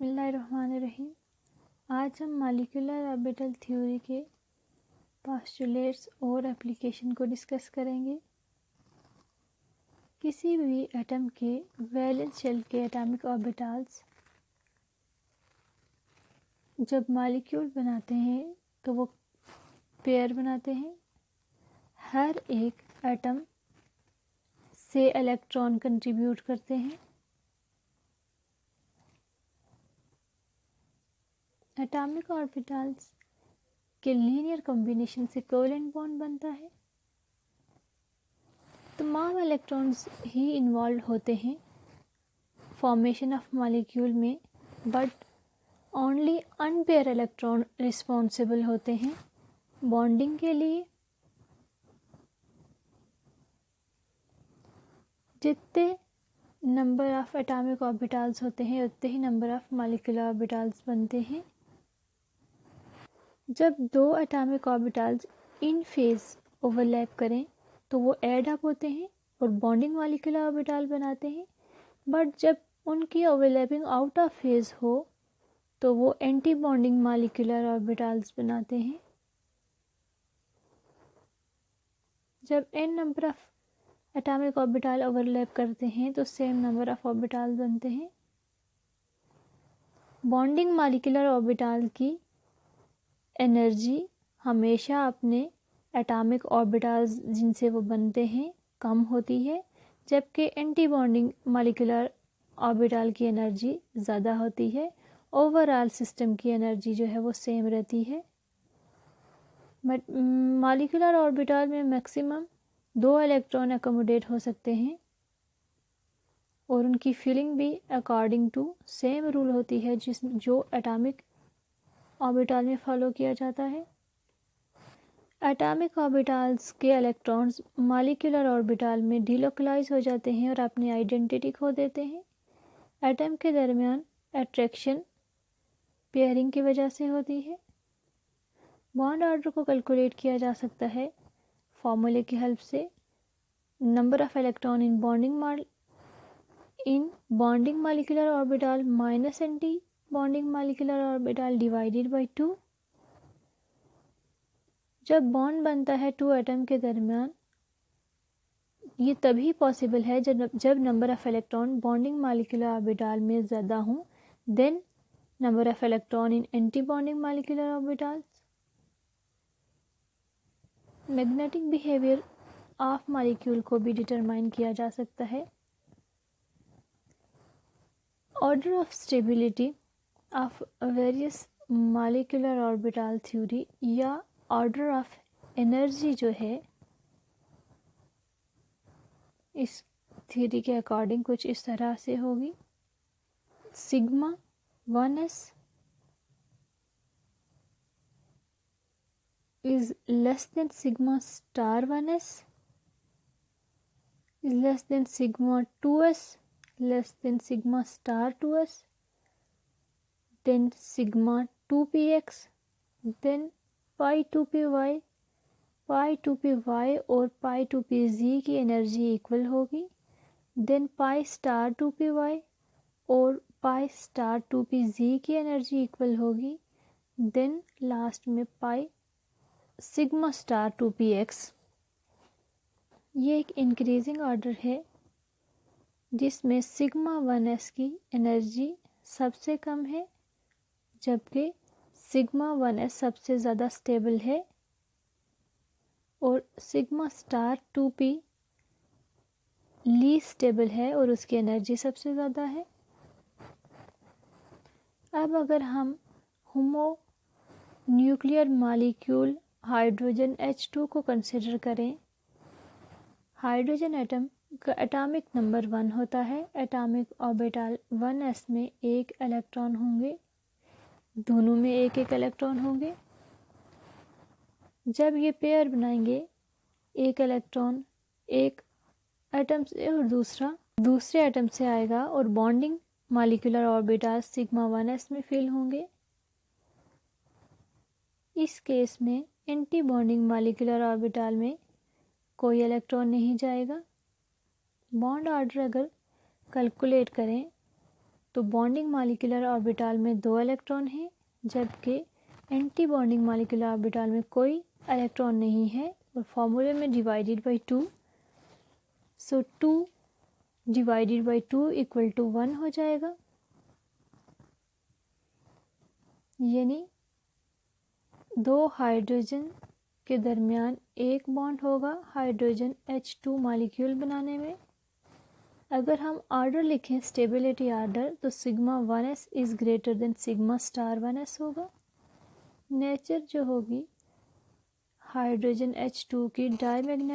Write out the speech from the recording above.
बिस्मिल्लाहिर्रहमानिर्रहीम। आज हम मॉलिक्यूलर ऑर्बिटल थ्योरी के पोस्टुलेट्स और एप्लीकेशन को डिस्कस करेंगे। किसी भी एटम के वैलेंस शेल के एटॉमिक ऑर्बिटल्स जब मॉलिक्यूल बनाते हैं तो वो पेयर बनाते हैं। हर एक एटम से इलेक्ट्रॉन कंट्रीब्यूट करते हैं। एटॉमिक ऑर्बिटल्स के लीनियर कॉम्बिनेशन से कोवेलेंट बॉन्ड बनता है। तमाम इलेक्ट्रॉन्स ही इन्वॉल्व होते हैं फॉर्मेशन ऑफ मॉलिक्यूल में, but only unpaired electron responsible होते हैं बॉन्डिंग के लिए। जितने नंबर ऑफ एटॉमिक ऑर्बिटल्स होते हैं उतने ही नंबर ऑफ मॉलिक्यूलर ऑर्बिटल्स बनते हैं। जब दो एटॉमिक ऑर्बिटल्स इन फेज ओवरलैप करें तो वो एड अप होते हैं और बॉन्डिंग मॉलिक्यूलर ऑर्बिटल बनाते हैं, बट जब उनकी ओवरलैपिंग आउट ऑफ फेज हो तो वो एंटी बॉन्डिंग मॉलिक्यूलर ऑर्बिटल्स बनाते हैं। जब n number of atomic orbital overlap करते हैं तो सेम नंबर ऑफ ऑर्बिटल बनते हैं। बॉन्डिंग मॉलिक्यूलर ऑर्बिटल की एनर्जी हमेशा अपने एटॉमिक ऑर्बिटल्स जिनसे वो बनते हैं कम होती है, जबकि एंटी बॉन्डिंग मॉलिक्यूलर ऑर्बिटल की एनर्जी ज़्यादा होती है। ओवरऑल सिस्टम की एनर्जी जो है वो सेम रहती है। मॉलिक्यूलर ऑर्बिटल में मैक्सिमम 2 इलेक्ट्रॉन अकोमोडेट हो सकते हैं और उनकी फिलिंग भी अकॉर्डिंग टू सेम रूल होती है जो एटॉमिक ऑर्बिटल में फॉलो किया जाता है। एटॉमिक ऑर्बिटल्स के इलेक्ट्रॉन्स मॉलिक्यूलर ऑर्बिटल में डिलोकलाइज हो जाते हैं और अपनी आइडेंटिटी खो देते हैं। एटम के दरमियान अट्रैक्शन पेयरिंग की वजह से होती है। बॉन्ड ऑर्डर को कैलकुलेट किया जा सकता है फॉर्मूले की हेल्प से। Number of electron in bonding molecular orbital minus anti bonding molecular orbital divided by 2। जब बॉन्ड बनता है 2 एटम के दरमियान, ये तभी पॉसिबल है जब number of electron bonding molecular orbital में ज़्यादा हों then number of electron in anti bonding molecular orbitals. Magnetic behaviour of molecule को भी डिटरमाइन किया जा सकता है। Order of stability of various molecular orbital theory या ऑर्डर ऑफ एनर्जी जो है इस थ्योरी के अकॉर्डिंग कुछ इस तरह से होगी। Sigma 1s is less than sigma star 1s is less than sigma 2s less than sigma star 2s, then sigma 2px, then pi 2py, pi 2py और pi 2pz की एनर्जी इक्वल होगी। Than pi star 2py और pi star 2pz की energy equal होगी। Then last में pi sigma star 2px। ये एक increasing order है जिसमें सिग्मा 1s की एनर्जी सबसे कम है जबकि सिग्मा 1s सबसे ज़्यादा स्टेबल है और sigma star 2p least stable है और उसकी एनर्जी सबसे ज़्यादा है। अब अगर हम homo nuclear molecule hydrogen H2 को कंसिडर करें, हाइड्रोजन एटम का एटॉमिक नंबर 1 होता है। एटॉमिक ऑर्बिटल 1s में 1 इलेक्ट्रॉन होंगे, दोनों में 1 इलेक्ट्रॉन होंगे। जब ये पेयर बनाएंगे, एक इलेक्ट्रॉन एक एटम से और दूसरे एटम से आएगा और bonding molecular orbital sigma 1s में फिल होंगे। इस केस में एंटी बॉन्डिंग मॉलिक्यूलर ऑर्बिटल में कोई इलेक्ट्रॉन नहीं जाएगा। बॉन्ड ऑर्डर अगर कैलकुलेट करें तो बॉन्डिंग मॉलिक्यूलर ऑर्बिटल में 2 इलेक्ट्रॉन हैं, जबकि एंटी बॉन्डिंग मॉलिक्यूलर ऑर्बिटल में कोई इलेक्ट्रॉन नहीं है और फॉर्मूले में divided by 2, so 2 divided by 2 equal to 1 हो जाएगा, यानी 2 हाइड्रोजन के दरमियान एक बॉन्ड होगा हाइड्रोजन H2 मॉलिक्यूल बनाने में। अगर हम ऑर्डर लिखें स्टेबिलिटी ऑर्डर तो sigma 1s is greater than sigma star 1s होगा। नेचर जो होगी हाइड्रोजन H2 की डायमैग्नेटिक